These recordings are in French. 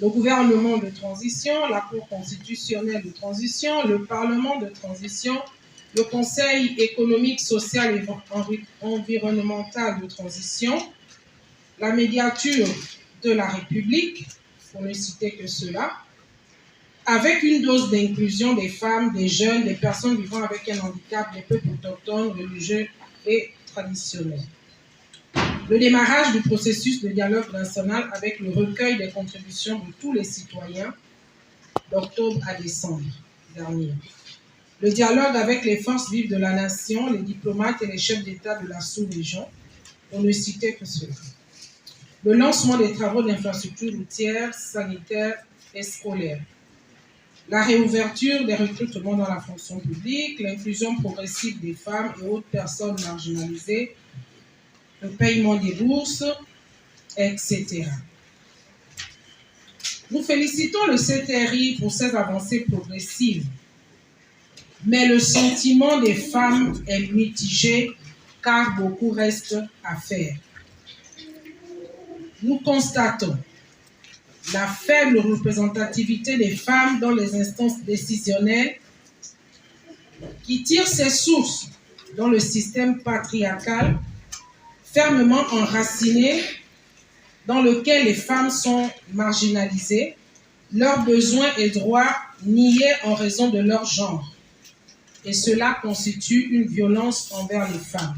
le gouvernement de transition, la Cour constitutionnelle de transition, le Parlement de transition, le Conseil économique, social et environnemental de transition, la médiature de la République, pour ne citer que cela, avec une dose d'inclusion des femmes, des jeunes, des personnes vivant avec un handicap, des peuples autochtones, religieux et traditionnels. Le démarrage du processus de dialogue national avec le recueil des contributions de tous les citoyens d'octobre à décembre dernier. Le dialogue avec les forces vives de la nation, les diplomates et les chefs d'État de la sous-région, pour ne citer que cela. Le lancement des travaux d'infrastructures routières, sanitaires et scolaires. La réouverture des recrutements dans la fonction publique, l'inclusion progressive des femmes et autres personnes marginalisées, le paiement des bourses, etc. Nous félicitons le CTRI pour ces avancées progressives, mais le sentiment des femmes est mitigé car beaucoup reste à faire. Nous constatons la faible représentativité des femmes dans les instances décisionnelles qui tire ses sources dans le système patriarcal fermement enraciné dans lequel les femmes sont marginalisées, leurs besoins et droits niés en raison de leur genre. Et cela constitue une violence envers les femmes.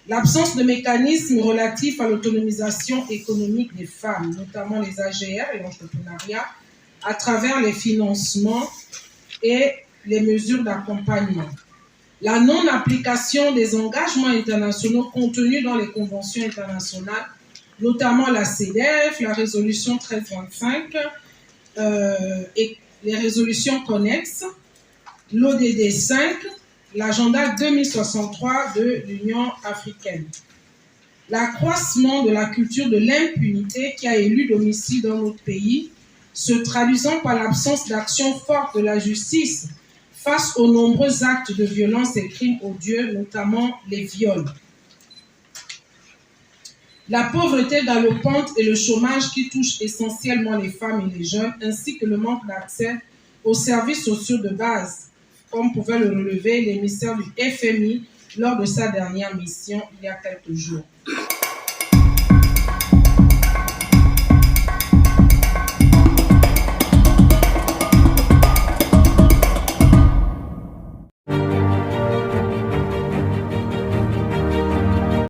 L'absence de mécanismes relatifs à l'autonomisation économique des femmes, notamment les AGR et l'entrepreneuriat, à travers les financements et les mesures d'accompagnement. La non-application des engagements internationaux contenus dans les conventions internationales, notamment la CEDEF, la résolution 1325 et les résolutions connexes, l'ODD 5, l'agenda 2063 de l'Union africaine. L'accroissement de la culture de l'impunité qui a élu domicile dans notre pays, se traduisant par l'absence d'action forte de la justice face aux nombreux actes de violence et crimes odieux, notamment les viols. La pauvreté galopante et le chômage qui touchent essentiellement les femmes et les jeunes, ainsi que le manque d'accès aux services sociaux de base, comme pouvait le relever l'émissaire du FMI lors de sa dernière mission il y a quelques jours.